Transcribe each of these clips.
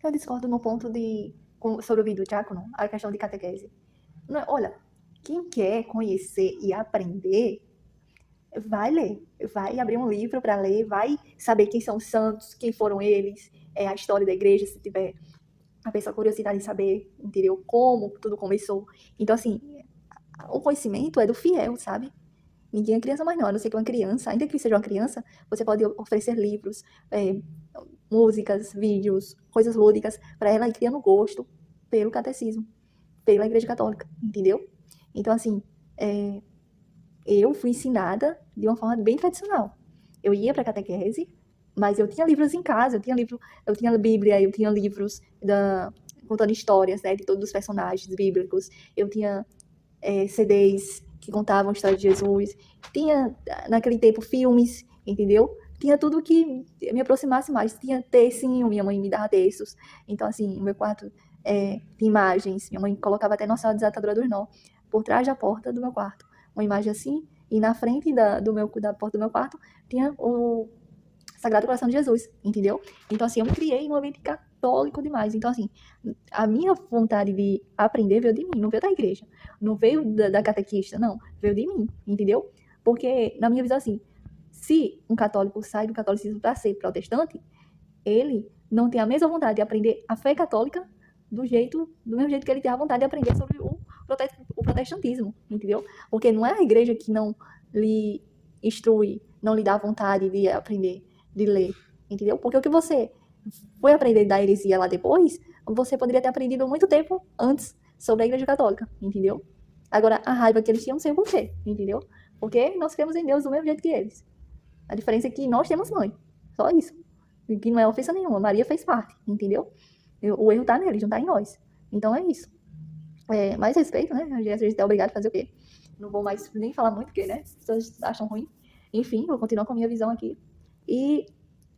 Eu discordo no ponto sobre o vídeo diácono, a questão de catequese. Não, olha, quem quer conhecer e aprender, vai ler, vai abrir um livro para ler, vai saber quem são os santos, quem foram eles, a história da igreja, se tiver a pessoa curiosidade de saber, entendeu? Como tudo começou. Então, assim, o conhecimento é do fiel, sabe? Ninguém é criança mais não, a não ser que uma criança, ainda que seja uma criança, você pode oferecer livros, músicas, vídeos, coisas lúdicas, para ela ir criando gosto pelo catecismo, pela Igreja Católica, entendeu? Então, assim, eu fui ensinada de uma forma bem tradicional. Eu ia para a catequese, mas eu tinha livros em casa, eu tinha Bíblia, eu tinha livros contando histórias, né, de todos os personagens bíblicos, eu tinha CDs que contavam a história de Jesus, tinha, naquele tempo, filmes, entendeu? Tinha tudo que me aproximasse mais. Tinha textinho, minha mãe me dava textos. Então, assim, o meu quarto tinha imagens. Minha mãe colocava até Nossa Senhora Desatadora dos Nó por trás da porta do meu quarto. Uma imagem assim, e na frente da porta do meu quarto tinha o Sagrado Coração de Jesus, entendeu? Então, assim, eu me criei num ambiente católico demais. Então, assim, a minha vontade de aprender veio de mim, não veio da igreja. Não veio da catequista, não. Veio de mim, entendeu? Porque, na minha visão, assim, se um católico sai do catolicismo para ser protestante, ele não tem a mesma vontade de aprender a fé católica do mesmo jeito que ele tem a vontade de aprender sobre o protestantismo, entendeu? Porque não é a igreja que não lhe instrui, não lhe dá vontade de aprender, de ler, entendeu? Porque o que você foi aprender da heresia lá depois, você poderia ter aprendido muito tempo antes sobre a igreja católica, entendeu? Agora, a raiva que eles tinham, não sei o porquê, entendeu? Porque nós cremos em Deus do mesmo jeito que eles. A diferença é que nós temos mãe. Só isso. E que não é ofensa nenhuma. Maria fez parte, entendeu? O erro tá neles, não tá em nós. Então é isso. Mais respeito, né? A gente é obrigado a fazer o quê? Não vou mais nem falar muito, porque, né? As pessoas acham ruim. Enfim, vou continuar com a minha visão aqui. E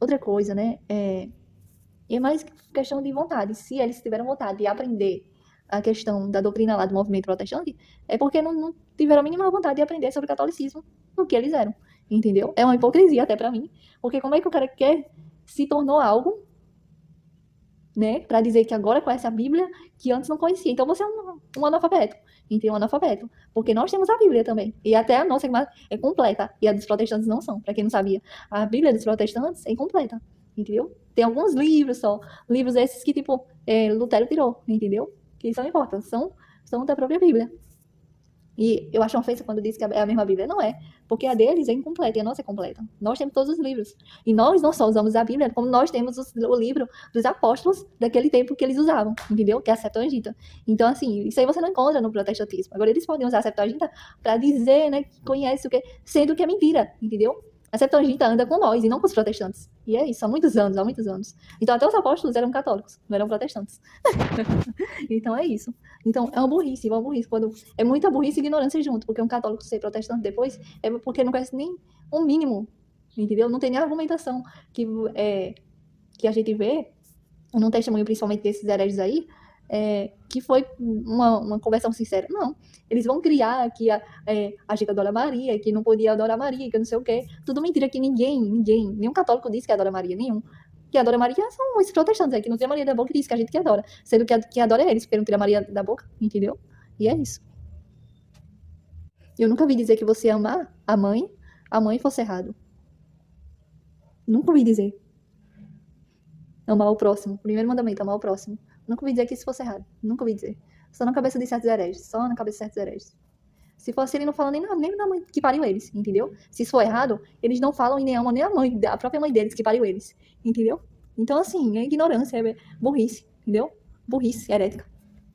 outra coisa, né? É mais questão de vontade. Se eles tiveram vontade de aprender a questão da doutrina lá do movimento protestante, é porque não tiveram a mínima vontade de aprender sobre o catolicismo do que eles eram. Entendeu? É uma hipocrisia até para mim. Porque como é que o cara quer se tornou algo, né, para dizer que agora conhece a Bíblia que antes não conhecia. Então você é um analfabeto, entendeu? Um analfabeto. Porque nós temos a Bíblia também. E até a nossa é completa. E a dos protestantes não são, para quem não sabia. A Bíblia dos protestantes é incompleta, entendeu? Tem alguns livros só. Livros esses que, tipo, Lutero tirou, entendeu? Que são importantes. São da própria Bíblia. E eu acho uma ofensa quando diz que é a mesma Bíblia. Não é, porque a deles é incompleta e a nossa é completa. Nós temos todos os livros. E nós não só usamos a Bíblia, como nós temos o livro dos apóstolos daquele tempo que eles usavam, entendeu? Que é a Septuaginta. Então, assim, isso aí você não encontra no protestantismo. Agora, eles podem usar a Septuaginta para dizer, né, que conhece o que, sendo que é mentira, entendeu? A Septuaginta anda com nós e não com os protestantes. E é isso, há muitos anos, há muitos anos. Então, até os apóstolos eram católicos, não eram protestantes. Então, é isso. Então, é uma burrice, uma burrice. É muita burrice e ignorância junto, porque um católico ser protestante depois é porque não conhece nem um mínimo, entendeu? Não tem nem argumentação que a gente vê num testemunho, principalmente desses hereges aí, que foi uma conversão sincera. Não. Eles vão criar que a gente adora Maria, que não podia adorar Maria, que não sei o quê. Tudo mentira que nenhum católico diz que adora Maria, nenhum. Que adora Maria são esses protestantes aí, que não tem a Maria da boca e diz que a gente que adora. Sendo que quem adora é eles, porque não tira a Maria da boca, entendeu? E é isso. Eu nunca vi dizer que você amar a mãe fosse errado. Nunca ouvi dizer. Amar o próximo. Primeiro mandamento, amar o próximo. Nunca ouvi dizer que isso fosse errado. Nunca ouvi dizer. Só na cabeça de certos hereges. Só na cabeça de certos hereges. Se fosse ele, não fala nem na mãe que pariu eles, entendeu? Se isso for errado, eles não falam e nem amam nem a própria mãe deles que pariu eles, entendeu? Então, assim, é ignorância, é burrice, entendeu? Burrice herética.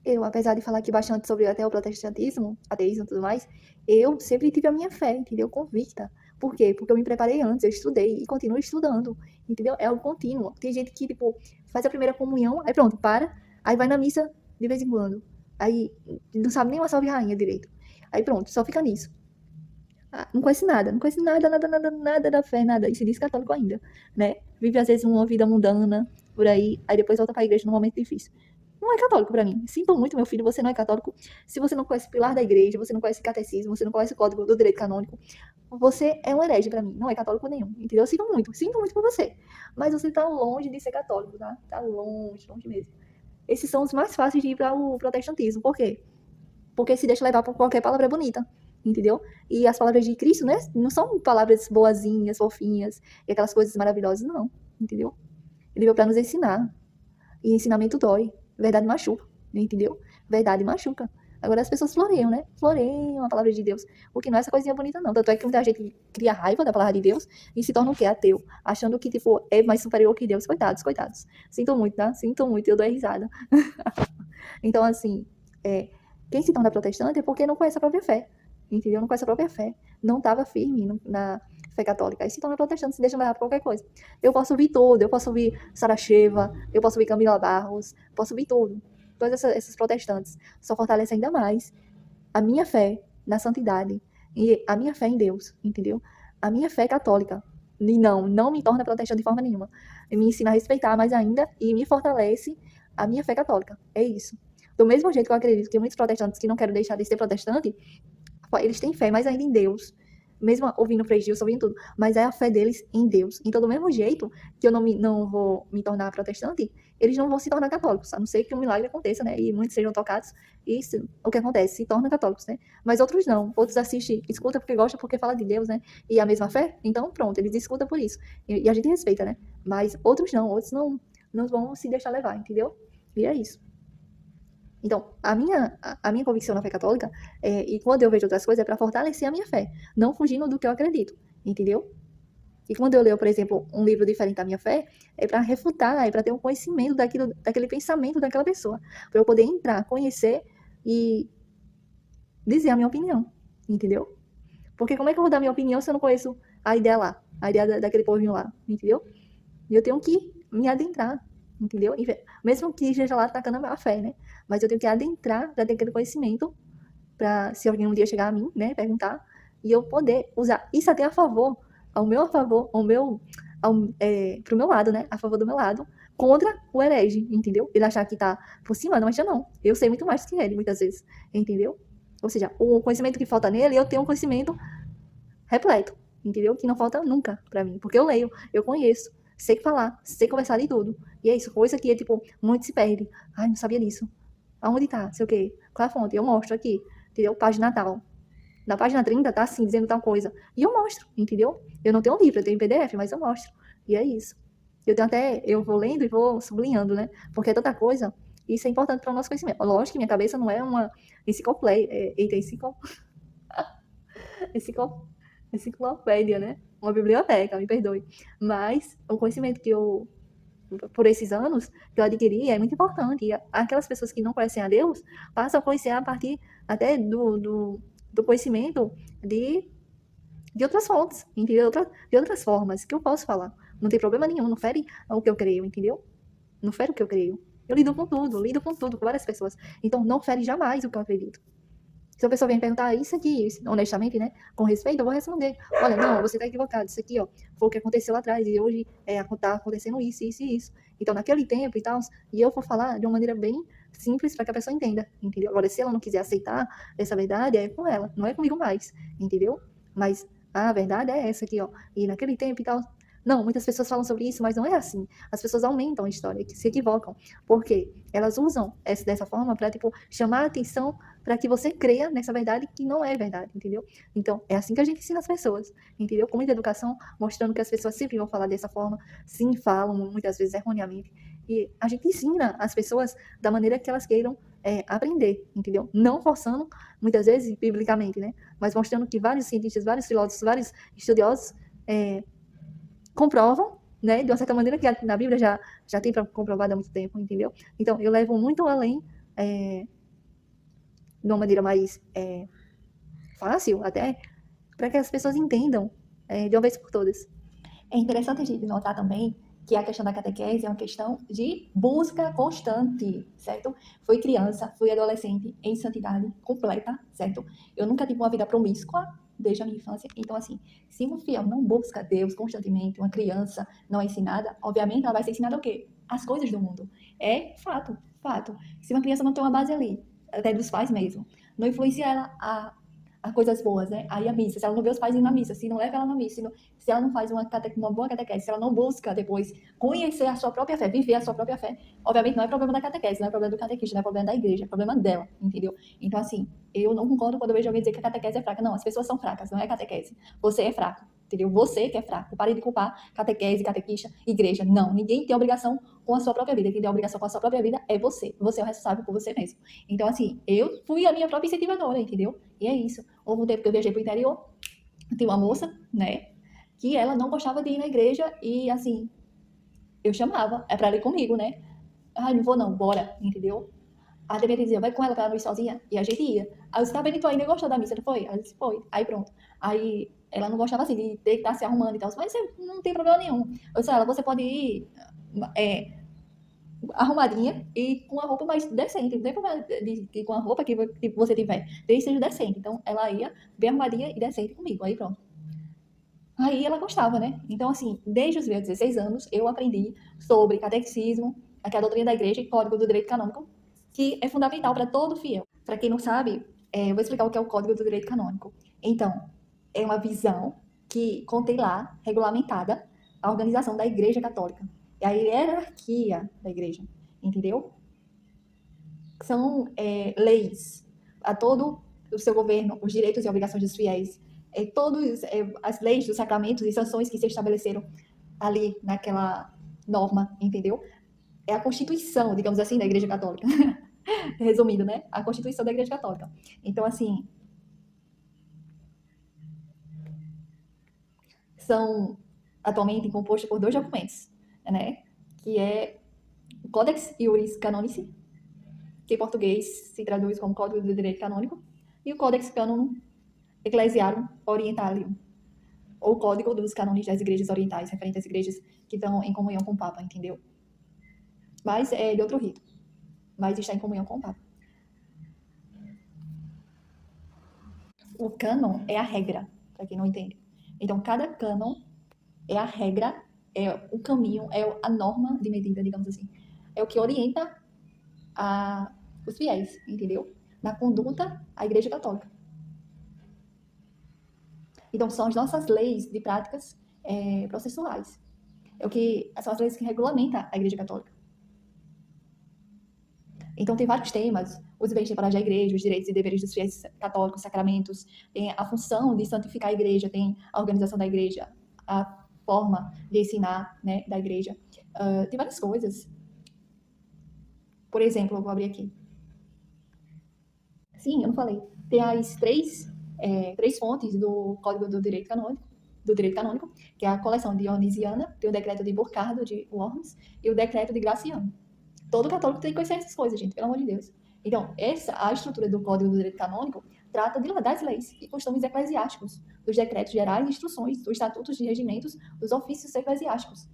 Eu, apesar de falar aqui bastante sobre até o protestantismo, ateísmo e tudo mais, eu sempre tive a minha fé, entendeu? Convicta. Por quê? Porque eu me preparei antes, eu estudei e continuo estudando, entendeu? É algo contínuo. Tem gente que, tipo, faz a primeira comunhão, aí pronto, para, aí vai na missa de vez em quando. Aí não sabe nem uma salve rainha direito. Aí pronto, só fica nisso. Não conhece nada, não conhece nada da fé, nada. E se diz católico ainda, né? Vive às vezes uma vida mundana por aí depois volta pra igreja num momento difícil. não é católico pra mim. Sinto muito, meu filho, você não é católico. Se você não conhece o pilar da igreja, você não conhece o catecismo, você não conhece o código do direito canônico, você é um herege pra mim, não é católico nenhum, entendeu? Eu sinto muito por você. Mas você tá longe de ser católico, tá? Tá longe, longe mesmo. Esses são os mais fáceis de ir para o protestantismo. Por quê? Porque se deixa levar por qualquer palavra bonita, entendeu? E as palavras de Cristo, né, não são palavras boazinhas, fofinhas, e aquelas coisas maravilhosas, não, entendeu? Ele veio para nos ensinar. E ensinamento dói. Verdade machuca, entendeu? Verdade machuca. Agora as pessoas floreiam, né? Floreiam a palavra de Deus. O que não é essa coisinha bonita, não. Tanto é que muita gente cria raiva da palavra de Deus e se torna o quê? Ateu. Achando que, tipo, é mais superior que Deus. Coitados, coitados. Sinto muito, tá? Sinto muito, eu dou risada. Então, assim, quem se torna protestante é porque não conhece a própria fé. Entendeu? Não conhece a própria fé. Não estava firme na fé católica. Aí se torna protestante, se deixa levar por qualquer coisa. Eu posso ouvir tudo. Eu posso ouvir Saracheva, eu posso ouvir Camila Barros, posso ouvir tudo. Todas essas protestantes. Só fortalece ainda mais a minha fé na santidade e a minha fé em Deus, entendeu? A minha fé católica. E não me torna protestante de forma nenhuma. Me ensina a respeitar mais ainda e me fortalece a minha fé católica. É isso. Do mesmo jeito que eu acredito que muitos protestantes que não querem deixar de ser protestante, eles têm fé mais ainda em Deus. Mesmo ouvindo Frei Gilson, ouvindo tudo. Mas é a fé deles em Deus. Então, do mesmo jeito que eu não vou me tornar protestante, eles não vão se tornar católicos. A não ser que um milagre aconteça, né? E muitos sejam tocados. E isso, o que acontece? Se tornam católicos, né? Mas outros não. Outros assistem, escutam porque gostam, porque fala de Deus, né? E a mesma fé. Então, pronto, eles escutam por isso. E a gente respeita, né? Mas outros não. Outros não vão se deixar levar, entendeu? E é isso. Então, a minha convicção na fé católica, e quando eu vejo outras coisas, é para fortalecer a minha fé, não fugindo do que eu acredito, entendeu? E quando eu leio, por exemplo, um livro diferente da minha fé, é para refutar, é para ter um conhecimento daquele pensamento daquela pessoa, para eu poder entrar, conhecer e dizer a minha opinião, entendeu? Porque como é que eu vou dar minha opinião se eu não conheço a ideia lá, a ideia daquele povinho lá, entendeu? E eu tenho que me adentrar, entendeu? Mesmo que esteja lá atacando a fé, né? Mas eu tenho que adentrar para ter aquele conhecimento, para se alguém um dia chegar a mim, né, perguntar, e eu poder usar isso até a favor, a favor, pro meu lado, né, a favor do meu lado, contra o herege, entendeu? Ele achar que tá por cima, não, mas já não. Eu sei muito mais que ele, muitas vezes, entendeu? Ou seja, o conhecimento que falta nele, eu tenho um conhecimento repleto, entendeu? Que não falta nunca pra mim, porque eu leio, eu conheço, sei falar, sei conversar de tudo. E é isso, coisa que, tipo, muito se perde. Ai, não sabia disso. Aonde tá? Sei o quê? Qual é a fonte? Eu mostro aqui, entendeu? Página tal. Na página 30 tá assim, dizendo tal coisa. E eu mostro, entendeu? Eu não tenho um livro, eu tenho PDF, mas eu mostro. E é isso. Eu vou lendo e vou sublinhando, né? Porque é tanta coisa. E isso é importante para o nosso conhecimento. Lógico que minha cabeça não é uma enciclopédia, enciclo- enciclopédia, né? Uma biblioteca, me perdoe. Mas o conhecimento que eu, por esses anos, que eu adquiri é muito importante. E aquelas pessoas que não conhecem a Deus passam a conhecer a partir até do conhecimento de outras fontes, entendeu? De outras formas que eu posso falar. Não tem problema nenhum, não fere o que eu creio, entendeu? Não fere o que eu creio. Eu lido com tudo, com várias pessoas. Então, não fere jamais o que eu acredito. Se a pessoa vem perguntar isso aqui, honestamente, né? Com respeito, eu vou responder. Olha, não, você está equivocado. Isso aqui, ó, foi o que aconteceu lá atrás. E hoje tá acontecendo isso, isso e isso. Então, naquele tempo e tal. E eu vou falar de uma maneira bem simples para que a pessoa entenda, entendeu? Agora, se ela não quiser aceitar essa verdade, é com ela, não é comigo mais, entendeu? Mas a verdade é essa aqui, ó. E naquele tempo e tal. Não, muitas pessoas falam sobre isso, mas não é assim. As pessoas aumentam a história, que se equivocam. Por quê? Elas usam dessa forma para, tipo, chamar a atenção para que você creia nessa verdade que não é verdade, entendeu? Então, é assim que a gente ensina as pessoas, entendeu? Com muita educação, mostrando que as pessoas sempre vão falar dessa forma, sim, falam muitas vezes erroneamente. E a gente ensina as pessoas da maneira que elas queiram aprender, entendeu? Não forçando, muitas vezes, biblicamente, né? Mas mostrando que vários cientistas, vários filósofos, vários estudiosos comprovam, né? De uma certa maneira que na Bíblia já tem comprovado há muito tempo, entendeu? Então, eu levo muito além de uma maneira mais fácil até, para que as pessoas entendam de uma vez por todas. É interessante a gente notar também que a questão da catequese é uma questão de busca constante, certo? Fui criança, fui adolescente em santidade completa, certo? Eu nunca tive uma vida promíscua desde a minha infância. Então, assim, se uma fiel não busca Deus constantemente, uma criança não é ensinada, obviamente ela vai ser ensinada o quê? As coisas do mundo. É fato. fato. Se uma criança não tem uma base ali, até dos pais mesmo, não influencia ela a coisas boas, né? Aí a missa, se ela não vê os pais indo na missa, se não leva ela na missa, se ela não faz uma boa catequese, se ela não busca depois conhecer a sua própria fé, viver a sua própria fé, obviamente não é problema da catequese, não é problema do catequista, não é problema da igreja, é problema dela, entendeu? Então, assim, eu não concordo quando eu vejo alguém dizer que a catequese é fraca. Não, as pessoas são fracas, não é catequese. Você é fraco, entendeu? Você que é fraco. Pare de culpar catequese, catequista, igreja. Não, ninguém tem obrigação com a sua própria vida. Quem tem obrigação com a sua própria vida é você. Você é o responsável por você mesmo. Então, assim, eu fui a minha própria incentivadora, entendeu? E é isso. Houve um tempo que eu viajei pro interior, tinha uma moça, né, que ela não gostava de ir na igreja e, assim, eu chamava, é pra ela ir comigo, né? Ai, não vou não, bora, entendeu? A DB dizia, vai com ela pra ela não ir sozinha. E a gente ia. Aí eu disse, tá vendo, tu ainda gostou da missa, não foi? Ela disse, foi. Aí pronto. Aí ela não gostava assim de ter que estar se arrumando e tal. Mas não tem problema nenhum. Eu disse, ela, você pode ir arrumadinha e com a roupa mais decente. Não tem problema de com a roupa que você tiver. Desde que seja decente. Então ela ia bem arrumadinha e decente comigo. Aí pronto. Aí ela gostava, né? Então, assim, desde os meus 16 anos, eu aprendi sobre catecismo, aqui é a doutrina da igreja e código do direito canônico, que é fundamental para todo fiel. Para quem não sabe, eu vou explicar o que é o código do direito canônico. Então, é uma visão que contém lá, regulamentada, a organização da igreja católica. É a hierarquia da igreja, entendeu? São leis a todo o seu governo, os direitos e obrigações dos fiéis, todas as leis dos sacramentos e sanções que se estabeleceram ali naquela norma, entendeu? É a Constituição, digamos assim, da Igreja Católica. Resumindo, né? A Constituição da Igreja Católica. Então, assim, são atualmente compostos por 2 documentos, né? Que é o Codex Iuris Canonici, que em português se traduz como Código do Direito Canônico, e o Codex Canonum Ecclesiarum Orientalium, ou Código dos Cânones das Igrejas Orientais, referente às igrejas que estão em comunhão com o Papa, entendeu? Mas é de outro rito, mas está em comunhão com o Papa. O cânon é a regra, para quem não entende. Então, cada cânon é a regra, é o caminho, é a norma de medida, digamos assim. É o que orienta os fiéis, entendeu? Na conduta à Igreja Católica. Então, são as nossas leis de práticas processuais. São as leis que regulamentam a Igreja Católica. Então, tem vários temas: os bens temporais da igreja, os direitos e deveres dos fiéis católicos, sacramentos, tem a função de santificar a igreja, tem a organização da igreja, a forma de ensinar, né, da igreja. Tem várias coisas. Por exemplo, eu vou abrir aqui. Sim, eu não falei. Tem as três fontes do Código do Direito Canônico, que é a coleção dionisiana, tem o decreto de Burcardo de Worms e o decreto de Graciano. Todo católico tem que conhecer essas coisas, gente, pelo amor de Deus. Então, a estrutura do Código do Direito Canônico trata das leis e costumes eclesiásticos, dos decretos gerais e instruções, dos estatutos de regimentos, dos ofícios eclesiásticos.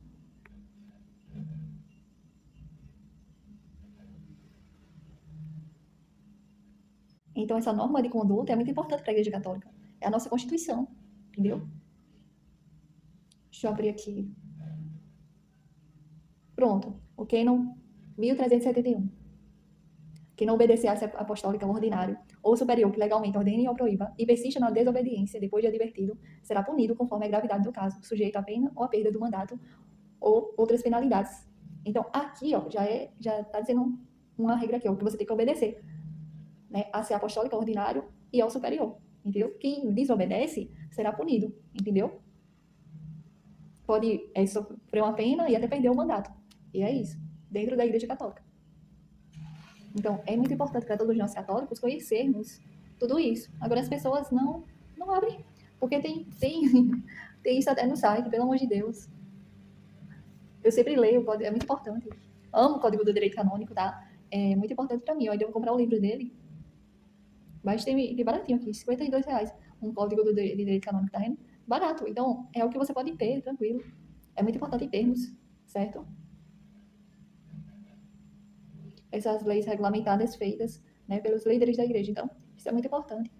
Então, essa norma de conduta é muito importante para a Igreja Católica. É a nossa Constituição, entendeu? Deixa eu abrir aqui. Pronto. O Cânon 1371. Que não obedecer à apostólica ordinário ou superior que legalmente ordene ou proíba e persista na desobediência depois de advertido, será punido conforme a gravidade do caso, sujeito à pena ou à perda do mandato ou outras penalidades. Então, aqui, ó, já está dizendo uma regra aqui, ó, que você tem que obedecer, né, a ser apostólica ordinário e ao superior, entendeu? Quem desobedece será punido, entendeu? Pode sofrer uma pena e até perder o mandato. E é isso, dentro da Igreja Católica. Então, é muito importante para todos nós católicos conhecermos tudo isso. Agora, as pessoas não abrem, porque tem isso até no site, pelo amor de Deus. Eu sempre leio o código, é muito importante. Amo o Código do Direito Canônico, tá? É muito importante para mim. Eu ainda vou comprar o livro dele. Mas tem baratinho aqui, R$52. Um Código do Direito Canônico, tá vendo? Barato. Então, é o que você pode ter, tranquilo. É muito importante termos, certo? Essas leis regulamentadas feitas, né, pelos líderes da igreja. Então, isso é muito importante.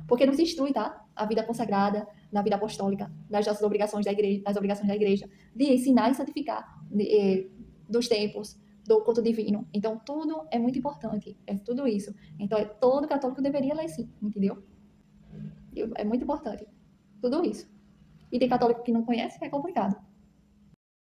Porque nos instrui, tá? A vida consagrada, na vida apostólica, nas nossas obrigações da igreja, nas obrigações da igreja, de ensinar e santificar, de dos tempos, do culto divino. Então, tudo é muito importante. É tudo isso. Então, todo católico deveria ler sim, entendeu? É muito importante. Tudo isso. E tem católico que não conhece, é complicado.